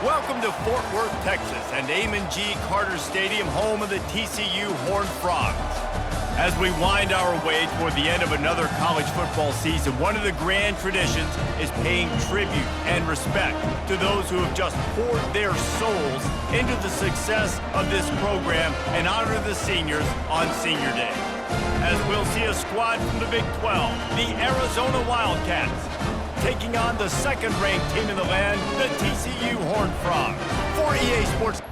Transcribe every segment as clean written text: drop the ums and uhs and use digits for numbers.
Welcome to Fort Worth, Texas, and Amon G. Carter Stadium, home of the TCU Horned Frogs. As we wind our way toward the end of another college football season, one of the grand traditions is paying tribute and respect to those who have just poured their souls into the success of this program and honor the seniors on Senior Day. As we'll see a squad from the Big 12, the Arizona Wildcats, taking on the second-ranked team in the land, the TCU Horned Frogs. For EA Sports.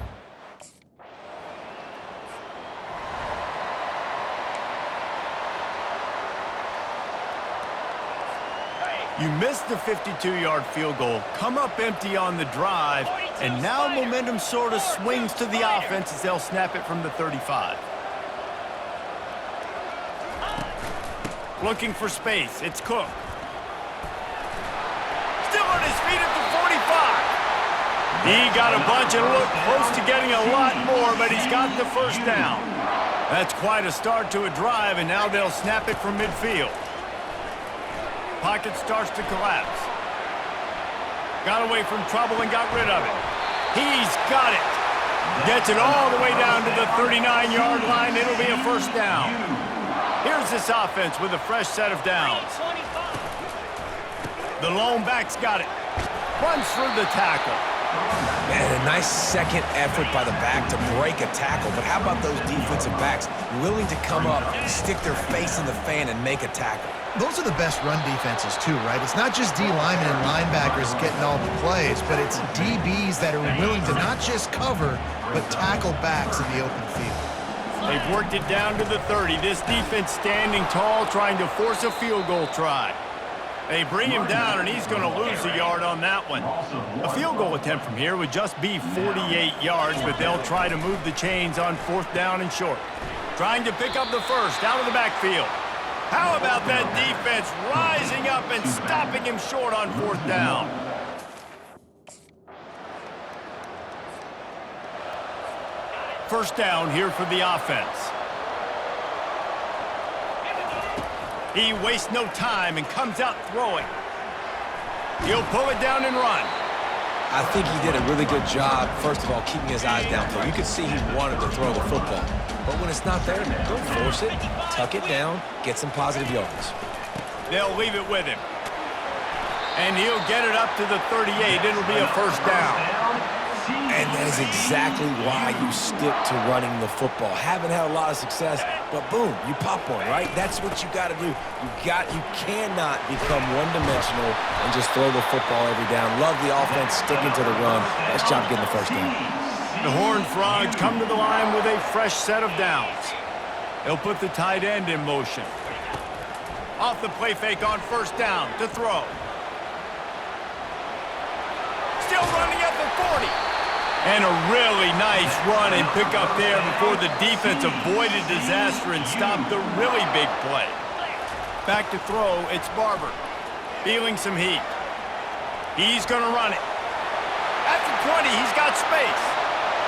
You missed the 52-yard field goal, come up empty on the drive, and now momentum sort of swings to the offense as they'll snap it from the 35. Looking for space, it's Cook. Still on his feet at the 45. He got a bunch and looked close to getting a lot more, but he's got the first down. That's quite a start to a drive, and now they'll snap it from midfield. Pocket starts to collapse. Got away from trouble and got rid of it. He's got it. Gets it all the way down to the 39-yard line. It'll be a first down. Here's this offense with a fresh set of downs. The lone back's got it. Runs through the tackle. Man, a nice second effort by the back to break a tackle. But how about those defensive backs willing to come up, stick their face in the fan, and make a tackle? Those are the best run defenses, too, right? It's not just D linemen and linebackers getting all the plays, but it's DBs that are willing to not just cover, but tackle backs in the open field. They've worked it down to the 30. This defense standing tall, trying to force a field goal try. They bring him down, and he's going to lose a yard on that one. A field goal attempt from here would just be 48 yards, but they'll try to move the chains on fourth down and short. Trying to pick up the first out of the backfield. How about that defense rising up and stopping him short on fourth down? First down here for the offense. He wastes no time and comes out throwing. He'll pull it down and run. I think he did a really good job, first of all, keeping his eyes downfield. You could see he wanted to throw the football. But when it's not there, don't force it. Tuck it down, get some positive yards. They'll leave it with him. And he'll get it up to the 38. It'll be a first down. And that is exactly why you stick to running the football. Haven't had a lot of success, but boom, you pop one, right? That's what you got to do. You cannot become one-dimensional and just throw the football every down. Love the offense sticking to the run. Nice job getting the first down. The Horned Frogs come to the line with a fresh set of downs. They'll put the tight end in motion. Off the play fake on first down to throw. Still running at the 40. And a really nice run and pick up there before the defense avoided disaster and stopped the really big play. Back to throw, it's Barber. Feeling some heat. He's going to run it. At the 20, he's got space.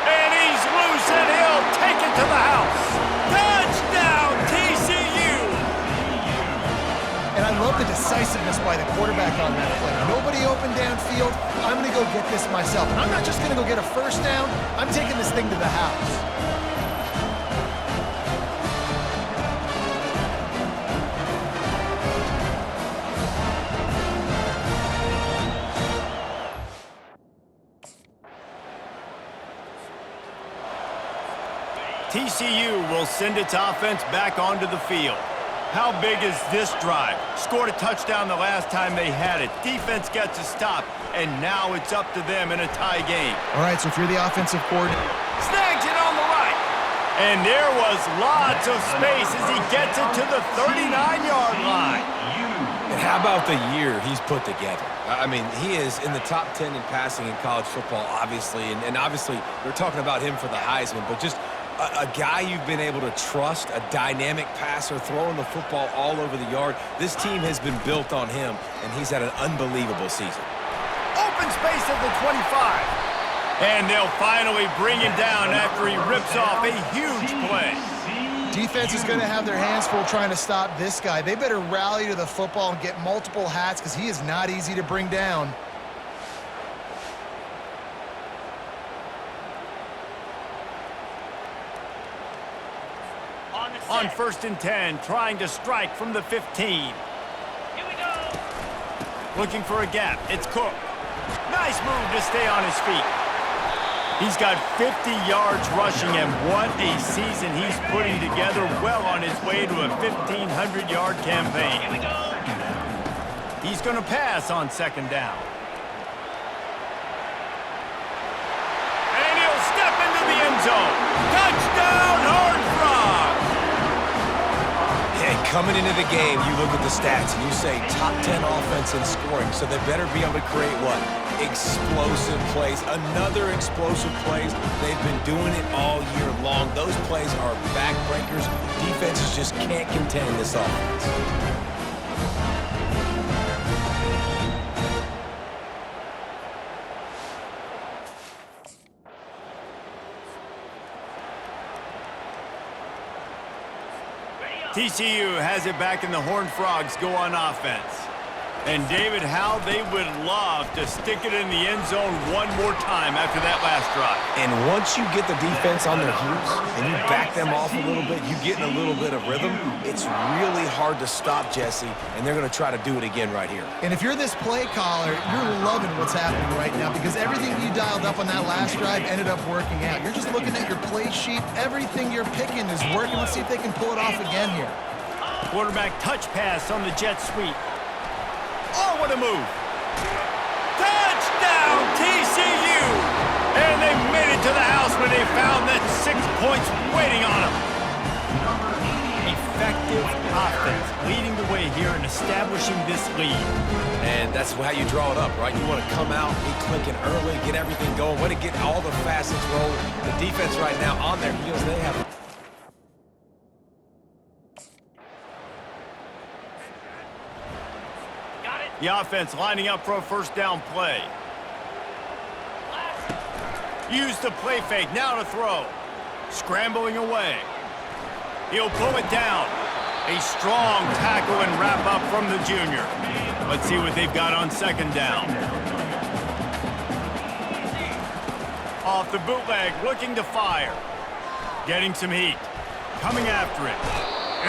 And he's loose, and he'll take it to the house. Touchdown, TCU! And I love the decisiveness by the quarterback on that play. Nobody open downfield. I'm going to go get this myself. And I'm not just going to go get a first down. I'm taking this thing to the house. TCU will send its offense back onto the field. How big is this drive? Scored a touchdown the last time they had it. Defense gets a stop, and now it's up to them in a tie game. All right, so if you're the offensive coordinator. Snags it on the right. And there was lots of space as he gets it to the 39-yard line. And how about the year he's put together? I mean, he is in the top 10 in passing in college football, obviously. And obviously, we're talking about him for the Heisman, but just a guy you've been able to trust, a dynamic passer, throwing the football all over the yard. This team has been built on him, and he's had an unbelievable season. Open space at the 25. And they'll finally bring him down after he rips off a huge play. Defense is going to have their hands full trying to stop this guy. They better rally to the football and get multiple hats because he is not easy to bring down. On 1st and 10, trying to strike from the 15. Looking for a gap. It's Cook. Nice move to stay on his feet. He's got 50 yards rushing, and what a season he's putting together, well on his way to a 1,500-yard campaign. He's going to pass on 2nd down. And he'll step into the end zone. Touchdown, Horned Frogs! And coming into the game, you look at the stats and you say top 10 offense in scoring, so they better be able to create what? Explosive plays. Another explosive plays. They've been doing it all year long. Those plays are backbreakers. Defenses just can't contain this offense. TCU has it back, and the Horned Frogs go on offense. And, David, how they would love to stick it in the end zone one more time after that last drive. And once you get the defense on their heels and you back them off a little bit, you get in a little bit of rhythm, it's really hard to stop, Jesse, and they're going to try to do it again right here. And if you're this play caller, you're loving what's happening right now because everything you dialed up on that last drive ended up working out. You're just looking at your play sheet. Everything you're picking is working. Let's see if they can pull it off again here. Quarterback touch pass on the jet sweep. Oh, what a move. Touchdown, TCU! And they made it to the house when they found that 6 points waiting on them. Effective offense leading the way here and establishing this lead. And that's how you draw it up, right? You want to come out, be clicking early, get everything going, want to get all the facets rolling. The defense right now on their heels, they have... The offense lining up for a 1st down play. Use the play fake, now to throw. Scrambling away. He'll pull it down. A strong tackle and wrap up from the junior. Let's see what they've got on 2nd down. Off the bootleg, looking to fire. Getting some heat. Coming after it.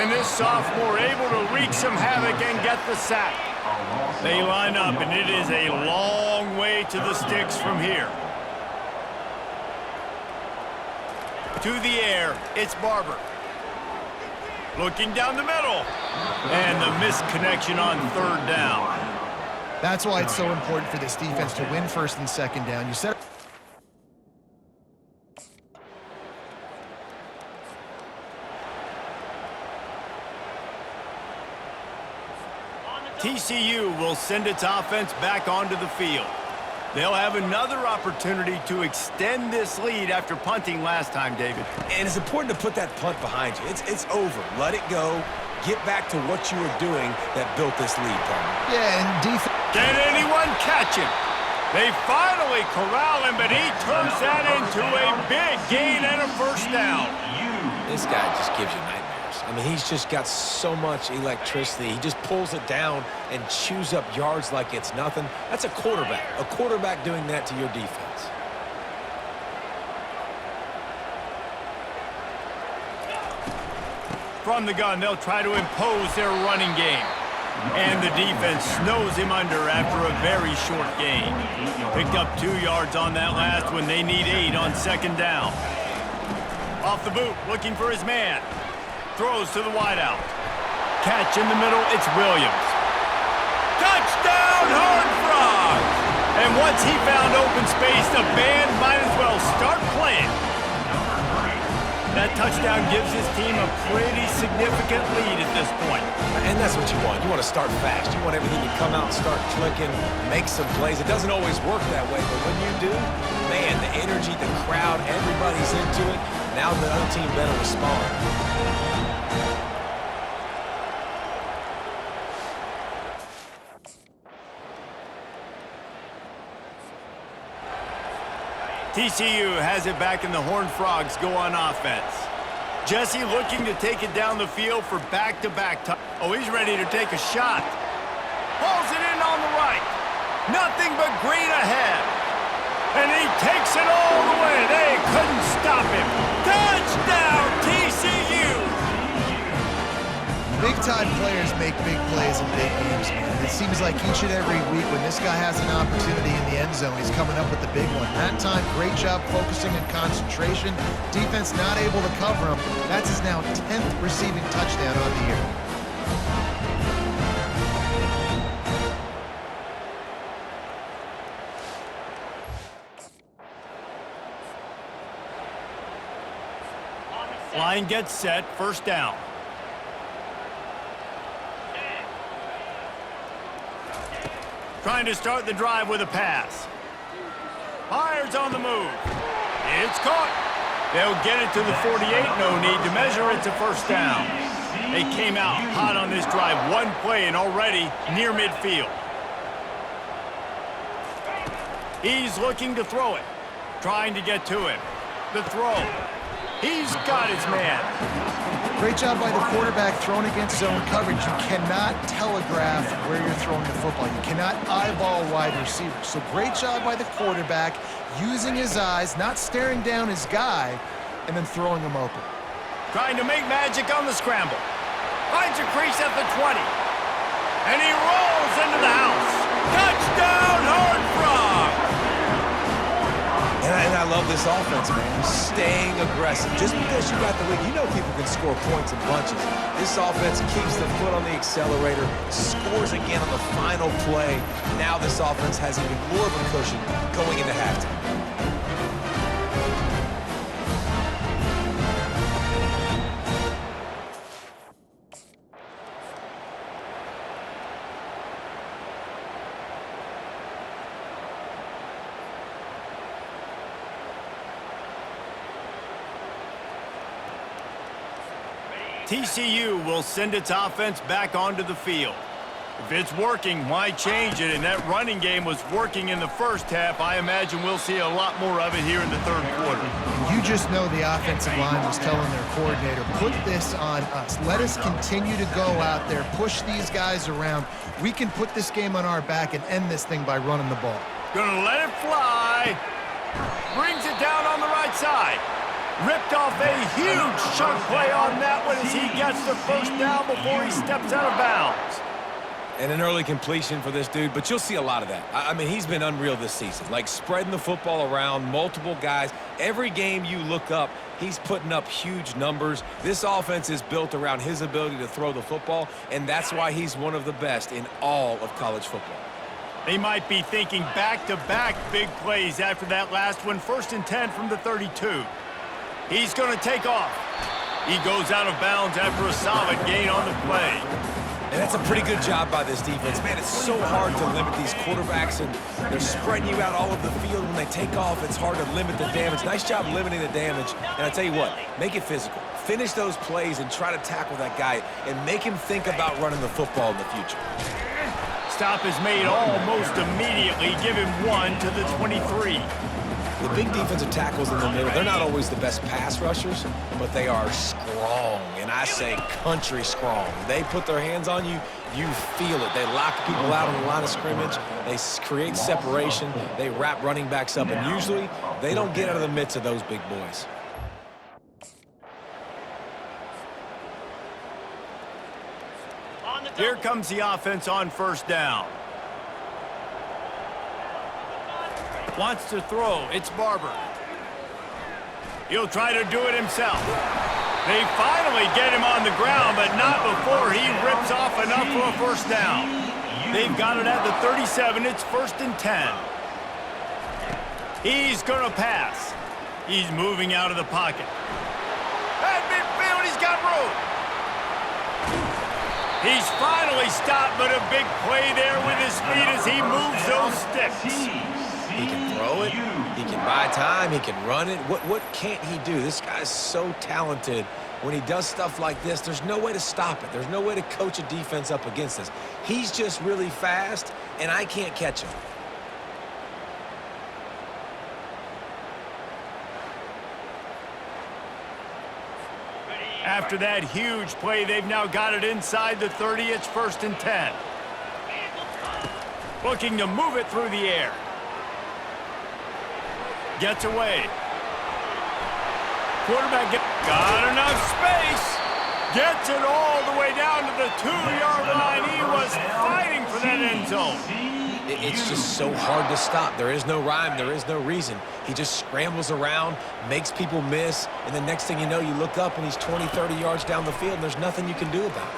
And this sophomore able to wreak some havoc and get the sack. They line up, and it is a long way to the sticks from here. To the air, it's Barber. Looking down the middle. And the misconnection on 3rd down. That's why it's so important for this defense to win 1st and 2nd down. You said TCU will send its offense back onto the field. They'll have another opportunity to extend this lead after punting last time, David. And it's important to put that punt behind you. It's over. Let it go. Get back to what you were doing that built this lead, partner. yeah, and defense. Can anyone catch him? They finally corral him, but he turns that into a big gain and a 1st down. This guy just gives you nightmares. I mean, he's just got so much electricity. He just pulls it down and chews up yards like it's nothing. That's a quarterback. A quarterback doing that to your defense. From the gun, they'll try to impose their running game. And the defense snows him under after a very short gain. Picked up 2 yards on that last one. They need 8 on 2nd down. Off the boot, looking for his man. Throws to the wideout. Catch in the middle, it's Williams. Touchdown, Horned Frogs! And once he found open space, the band might as well start playing. That touchdown gives his team a pretty significant lead at this point. And that's what you want. You want to start fast. You want everything to come out and start clicking, make some plays. It doesn't always work that way, but when you do, man, the energy, the crowd, everybody's into it. Now the other team better respond. TCU has it back, and the Horned Frogs go on offense. Jesse looking to take it down the field for back-to-back time. Oh, he's ready to take a shot. Pulls it in on the right. Nothing but green ahead. And he takes it all the way. They couldn't stop him. Touchdown, TCU! Big-time players make big plays in big games, man. It seems like each and every week when this guy has an opportunity in the end zone, he's coming up with the big one. That time, great job focusing and concentration. Defense not able to cover him. That's his now 10th receiving touchdown on the year. Line gets set, first down. Trying to start the drive with a pass. Fires on the move. It's caught. They'll get it to the 48. No need to measure. It's a first down. They came out hot on this drive. One play and already near midfield. He's looking to throw it. Trying to get to him. The throw. He's got his man. Great job by the quarterback throwing against zone coverage. You cannot telegraph where you're throwing the football. You cannot eyeball wide receivers. So great job by the quarterback using his eyes, not staring down his guy, and then throwing him open. Trying to make magic on the scramble. Finds a crease at the 20. And he rolls into the house. Touchdown, Horned Frogs! And I love this offense, man. Staying aggressive. Just because you got the lead, you know people can score points in bunches. This offense keeps the foot on the accelerator, scores again on the final play. Now this offense has even more of a cushion going into halftime. TCU will send its offense back onto the field. If it's working, why change it? And that running game was working in the first half. I imagine we'll see a lot more of it here in the third quarter. You just know the offensive line was telling their coordinator, put this on us. Let us continue to go out there, push these guys around. We can put this game on our back and end this thing by running the ball. Gonna let it fly. Brings it down on the right side. Ripped off a huge chunk play on that one as he gets the first down before he steps out of bounds. And an early completion for this dude, but you'll see a lot of that. I mean, he's been unreal this season, like spreading the football around, multiple guys. Every game you look up, he's putting up huge numbers. This offense is built around his ability to throw the football, and that's why he's one of the best in all of college football. They might be thinking back-to-back big plays after that last one. 1st and 10 from the 32. He's going to take off. He goes out of bounds after a solid gain on the play. And that's a pretty good job by this defense. Man, it's so hard to limit these quarterbacks, and they're spreading you out all over the field. When they take off, it's hard to limit the damage. Nice job limiting the damage. And I tell you what, make it physical. Finish those plays and try to tackle that guy and make him think about running the football in the future. Stop is made almost immediately. Give him one to the 23. The big defensive tackles in the middle, they're not always the best pass rushers, but they are strong, and I say country strong. They put their hands on you, you feel it. They lock people out on the line of scrimmage. They create separation. They wrap running backs up, and usually they don't get out of the midst of those big boys. Here comes the offense on first down. Wants to throw. It's Barber. He'll try to do it himself. They finally get him on the ground, but not before he rips off enough for a first down. They've got it at the 37. It's 1st and 10. He's going to pass. He's moving out of the pocket. At midfield, he's got room. He's finally stopped, but a big play there with his feet as he moves those sticks. He can throw it, he can buy time, he can run it. What can't he do? This guy's so talented. When he does stuff like this, there's no way to stop it. There's no way to coach a defense up against this. He's just really fast, and I can't catch him. After that huge play, they've now got it inside the 30. It's 1st and 10. Looking to move it through the air. Gets away. Quarterback got enough space. Gets it all the way down to the 2-yard line. He was fighting for that end zone. It's just so hard to stop. There is no rhyme. There is no reason. He just scrambles around, makes people miss, and the next thing you know, you look up and he's 20, 30 yards down the field, and there's nothing you can do about it.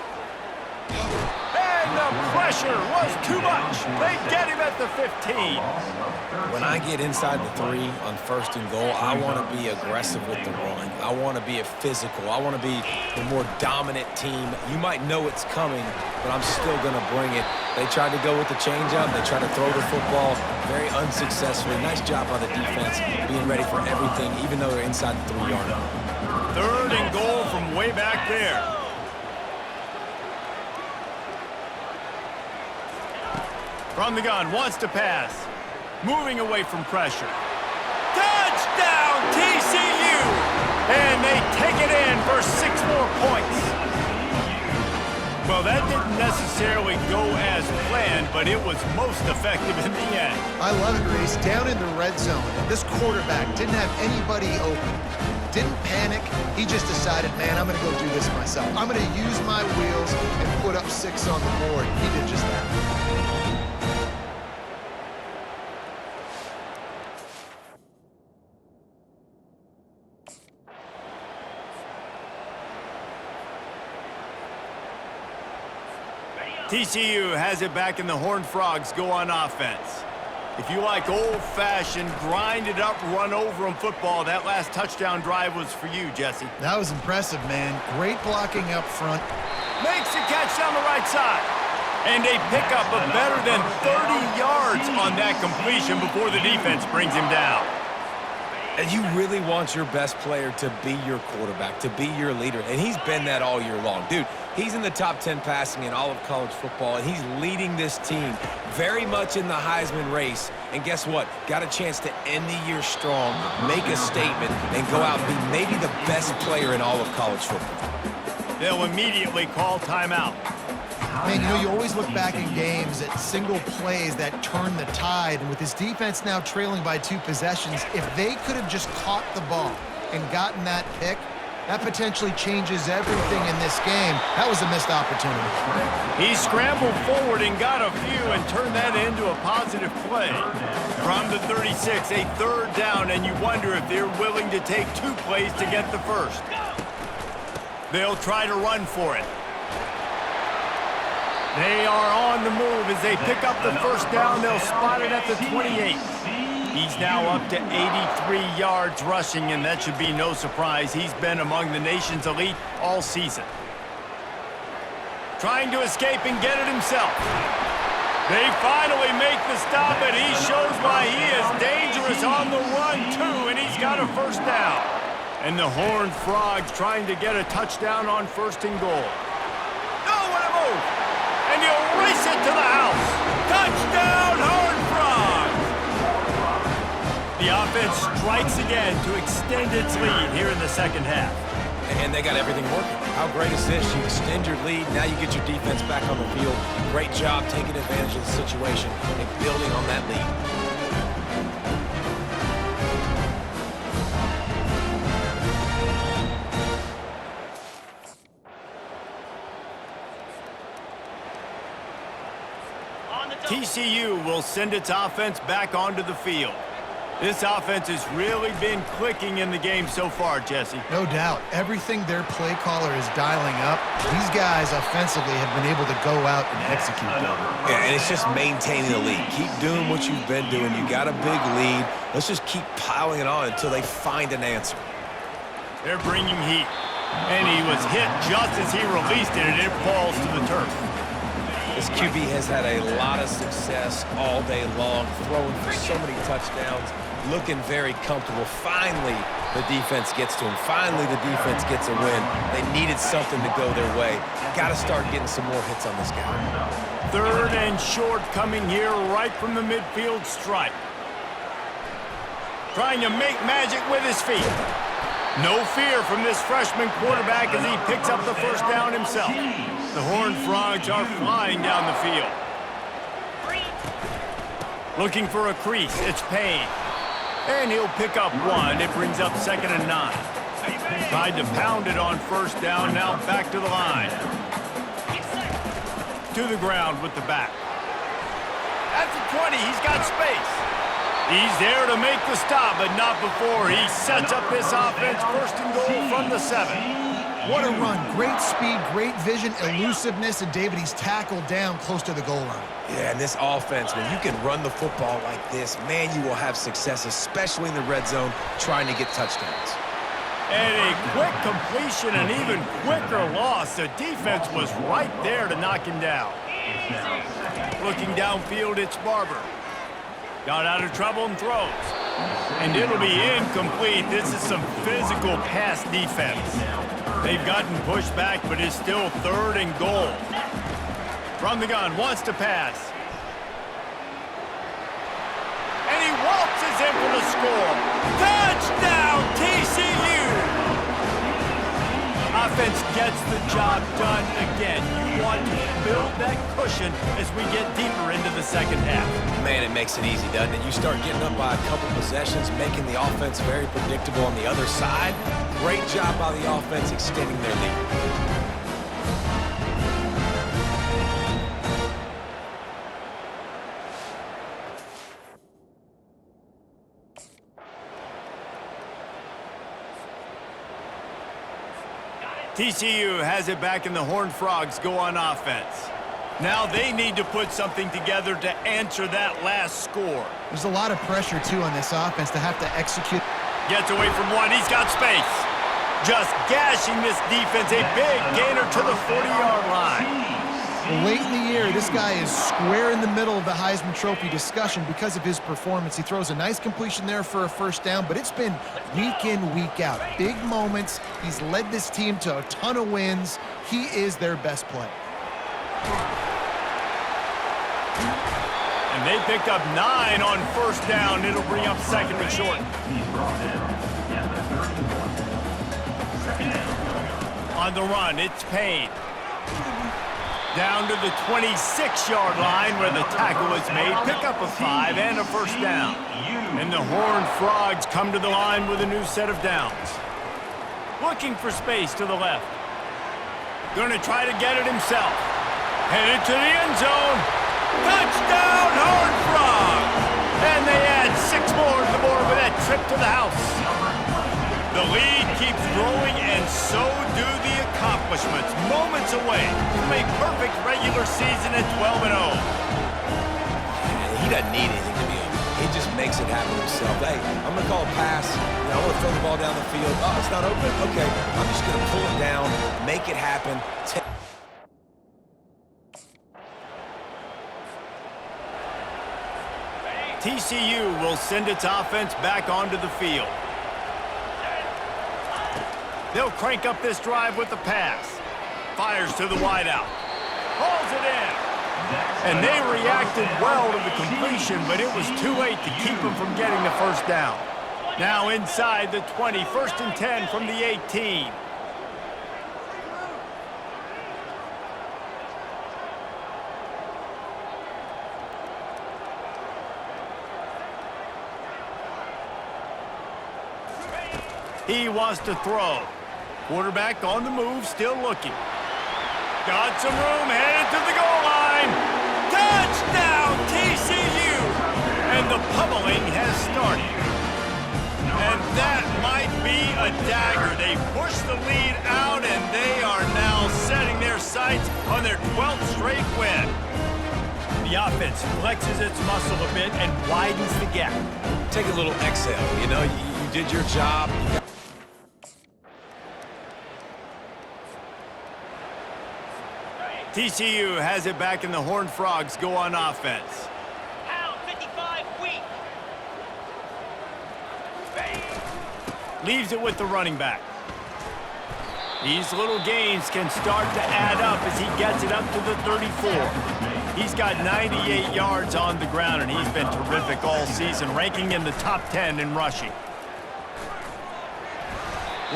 And the pressure was too much. They get him at the 15. When I get inside the 3 on 1st and goal, I want to be aggressive with the run. I want to be a physical. I want to be the more dominant team. You might know it's coming, but I'm still going to bring it. They tried to go with the changeup. They tried to throw the football very unsuccessfully. Nice job by the defense being ready for everything, even though they're inside the 3-yard line. 3rd and goal from way back there. From the gun, wants to pass. Moving away from pressure. Touchdown, TCU! And they take it in for 6 more points. Well, that didn't necessarily go as planned, but it was most effective in the end. I love it, Reese. Down in the red zone, this quarterback didn't have anybody open. Didn't panic. He just decided, man, I'm going to go do this myself. I'm going to use my wheels and put up 6 on the board. He did just that. TCU has it back, and the Horned Frogs go on offense. If you like old-fashioned, grind-it-up, run-over-'em football, that last touchdown drive was for you, Jesse. That was impressive, man. Great blocking up front. Makes a catch down the right side. And a pickup of better than 30 yards on that completion before the defense brings him down. And you really want your best player to be your quarterback, to be your leader. And he's been that all year long. Dude, he's in the top 10 passing in all of college football, and he's leading this team very much in the Heisman race. And guess what? Got a chance to end the year strong, make a statement, and go out and be maybe the best player in all of college football. They'll immediately call timeout. Man, you know, you always look back in games at single plays that turn the tide. And with his defense now trailing by 2 possessions, if they could have just caught the ball and gotten that pick, that potentially changes everything in this game. That was a missed opportunity. He scrambled forward and got a few and turned that into a positive play. From the 36, a 3rd down, and you wonder if they're willing to take 2 plays to get the first. They'll try to run for it. They are on the move as they pick up the 1st down. They'll spot it at the 28. He's now up to 83 yards rushing, and that should be no surprise. He's been among the nation's elite all season. Trying to escape and get it himself. They finally make the stop, and he shows why he is dangerous on the run, too, and he's got a 1st down. And the Horned Frogs trying to get a touchdown on 1st and goal. Oh, what a move! And he'll race it to the house. Touchdown, Horned Frogs! The offense strikes again to extend its lead here in the 2nd half. And they got everything working. How great is this? You extend your lead, now you get your defense back on the field. Great job taking advantage of the situation and building on that lead. TCU will send its offense back onto the field. This offense has really been clicking in the game so far, Jesse. No doubt. Everything their play caller is dialing up, these guys offensively have been able to go out and execute. Yeah, and it's just maintaining the lead. Keep doing what you've been doing. You got a big lead. Let's just keep piling it on until they find an answer. They're bringing heat. And he was hit just as he released it, and it falls to the turf. This QB has had a lot of success all day long, throwing for so many touchdowns, looking very comfortable. Finally, the defense gets to him. Finally, the defense gets a win. They needed something to go their way. Got to start getting some more hits on this guy. 3rd and short coming here right from the midfield stripe. Trying to make magic with his feet. No fear from this freshman quarterback as he picks up the 1st down himself. The Horned Frogs are flying down the field. Looking for a crease. It's Payne. And he'll pick up 1. It brings up 2nd and 9. Tried to pound it on first down, now back to the line. To the ground with the back. At the 20, he's got space. He's there to make the stop, but not before he sets up this offense. First and goal from the 7. What a run. Great speed, great vision, elusiveness, and David, he's tackled down close to the goal line. Yeah, and this offense, when you can run the football like this, man, you will have success, especially in the red zone, trying to get touchdowns. And a quick completion, an even quicker loss. The defense was right there to knock him down. Looking downfield, it's Barber. Got out of trouble and throws. And it'll be incomplete. This is some physical pass defense. They've gotten pushed back, but it's still 3rd and goal. From the gun, wants to pass. And he waltzes in for the score. Touchdown, TCU! Offense gets the job done again. You want to build that cushion as we get deeper into the second half. Man, it makes it easy, doesn't it? You start getting up by a couple possessions, making the offense very predictable on the other side. Great job by the offense extending their lead. TCU has it back, and the Horned Frogs go on offense. Now they need to put something together to answer that last score. There's a lot of pressure, too, on this offense to have to execute. Gets away from one. He's got space. Just gashing this defense. A big gainer to the 40-yard line. Late in the year, this guy is square in the middle of the Heisman Trophy discussion because of his performance. He throws a nice completion there for a first down, but it's been week in, week out. Big moments. He's led this team to a ton of wins. He is their best player. And they picked up 9 on first down. It'll bring up 2nd and short. On the run, it's Payne. Down to the 26-yard line where the tackle is made. Pick up a 5 and a first down. And the Horned Frogs come to the line with a new set of downs. Looking for space to the left. Going to try to get it himself. Headed to the end zone. Touchdown, Horned Frogs! And they add 6 more to the board with that trip to the house. The lead keeps growing, and so do the accomplishments. Moments away from a perfect regular season at 12-0. He doesn't need anything to be open. He just makes it happen himself. Hey, I'm going to call a pass. I want to throw the ball down the field. Oh, it's not open? Okay. I'm just going to pull it down, make it happen. TCU will send its offense back onto the field. They'll crank up this drive with the pass. Fires to the wideout. Hauls it in. And they reacted well to the completion, but it was too late to keep them from getting the first down. Now inside the 20, 1st and 10 from the 18. He wants to throw. Quarterback on the move, still looking. Got some room, headed to the goal line. Touchdown, TCU! And the pummeling has started. And that might be a dagger. They push the lead out, and they are now setting their sights on their 12th straight win. The offense flexes its muscle a bit and widens the gap. Take a little exhale. You know, you did your job. TCU has it back, and the Horned Frogs go on offense. Pound 55 weak. Leaves it with the running back. These little gains can start to add up as he gets it up to the 34. He's got 98 yards on the ground, and he's been terrific all season, ranking in the top 10 in rushing.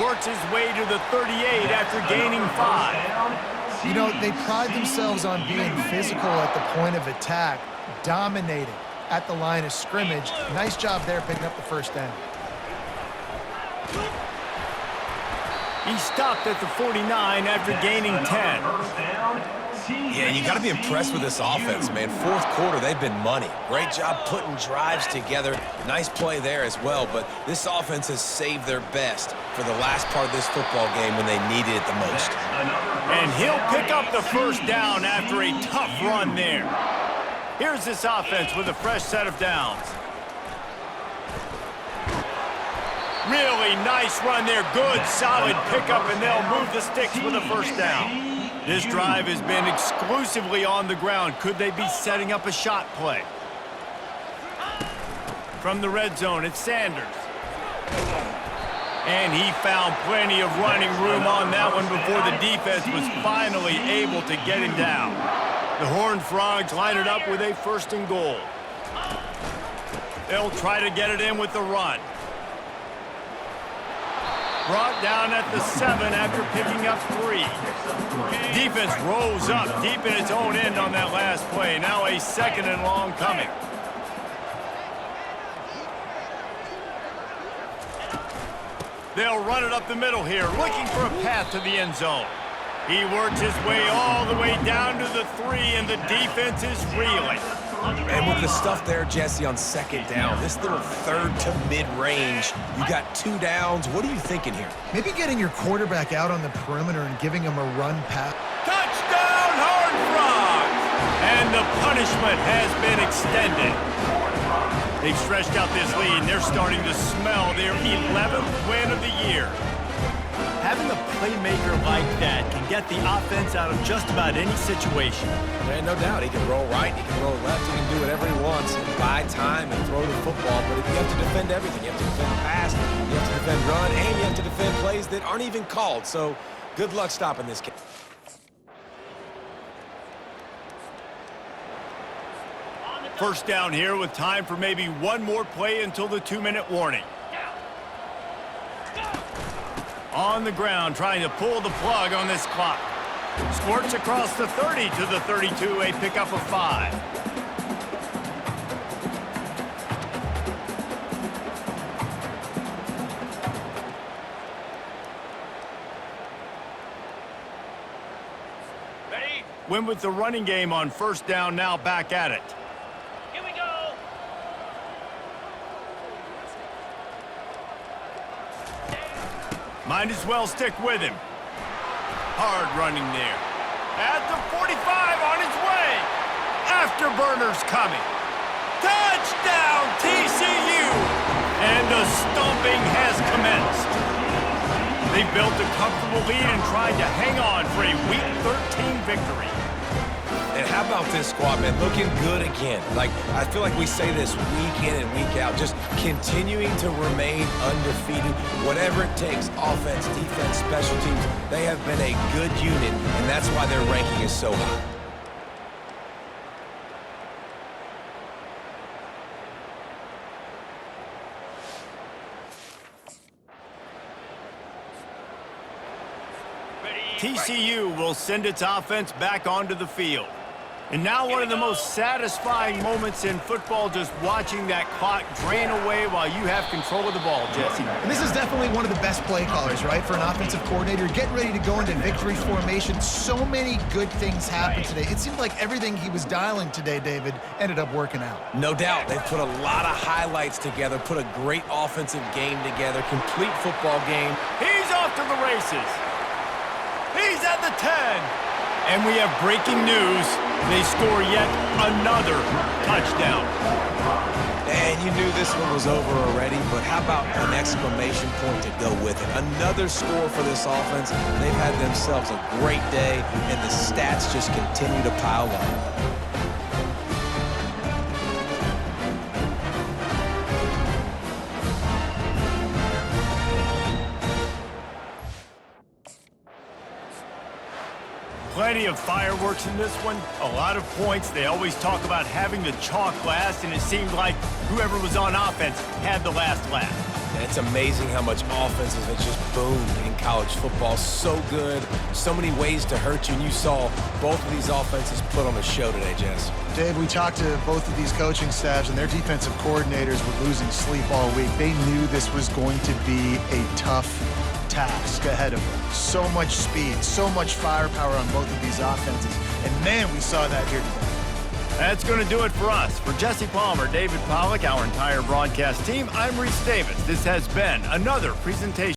Works his way to the 38 after gaining 5. You know, they pride themselves on being physical at the point of attack, dominating at the line of scrimmage. Nice job there picking up the first down. He stopped at the 49 after gaining 10. Yeah, you got to be impressed with this offense, man. Fourth quarter, they've been money. Great job putting drives together. Nice play there as well, but this offense has saved their best for the last part of this football game when they needed it the most. And he'll pick up the first down after a tough run there. Here's this offense with a fresh set of downs. Really nice run there. Good, solid pickup, and they'll move the sticks with a first down. This drive has been exclusively on the ground. Could they be setting up a shot play? From the red zone, it's Sanders. And he found plenty of running room on that one before the defense was finally able to get him down. The Horned Frogs line it up with a 1st and goal. They'll try to get it in with the run. Brought down at the 7 after picking up 3. Defense rolls up deep in its own end on that last play. Now a 2nd and long coming. They'll run it up the middle here, looking for a path to the end zone. He works his way all the way down to the 3, and the defense is reeling. And with the stuff there, Jesse, on 2nd down, this little 3rd to mid-range, you got 2 downs. What are you thinking here? Maybe getting your quarterback out on the perimeter and giving him a run pass. Touchdown, Horned Frogs! And the punishment has been extended. They've stretched out this lead, and they're starting to smell their 11th win of the year. Having a playmaker like that can get the offense out of just about any situation. Yeah, no doubt. He can roll right, he can roll left, he can do whatever he wants and buy time and throw the football. But you have to defend everything. You have to defend pass, you have to defend run, and you have to defend plays that aren't even called. So good luck stopping this kid. First down here with time for maybe one more play until the 2-minute warning. On the ground, trying to pull the plug on this clock. Squirts across the 30 to the 32, a pickup of 5. Ready? Went with the running game on 1st down, now back at it. Here we go. Might as well stick with him. Hard running there. At the 45, on his way. Afterburners coming. Touchdown, TCU! And the stomping has commenced. They built a comfortable lead and tried to hang on for a Week 13 victory. And how about this squad, man? Looking good again. Like, I feel like we say this week in and week out, just continuing to remain undefeated. Whatever it takes, offense, defense, special teams, they have been a good unit, and that's why their ranking is so high. TCU will send its offense back onto the field. And now one of the most satisfying moments in football, just watching that clock drain away while you have control of the ball, Jesse. And this is definitely one of the best play callers, right, for an offensive coordinator. Getting ready to go into victory formation. So many good things happened today. It seemed like everything he was dialing today, David, ended up working out. No doubt. They've put a lot of highlights together, put a great offensive game together, complete football game. He's off to the races. He's at the 10. And we have breaking news. They score yet another touchdown. And you knew this one was over already, but how about an exclamation point to go with it? Another score for this offense. They've had themselves a great day, and the stats just continue to pile up. Plenty of fireworks in this one, a lot of points. They always talk about having the chalk last, and it seemed like whoever was on offense had the last laugh. And it's amazing how much offenses have just boomed in college football. So good, so many ways to hurt you, and you saw both of these offenses put on a show today, Jess. Dave, we talked to both of these coaching staffs, and their defensive coordinators were losing sleep all week. They knew this was going to be a tough task ahead of them. So much speed, so much firepower on both of these offenses. And, man, we saw that here today. That's going to do it for us. For Jesse Palmer, David Pollack, our entire broadcast team, I'm Reese Davis. This has been another presentation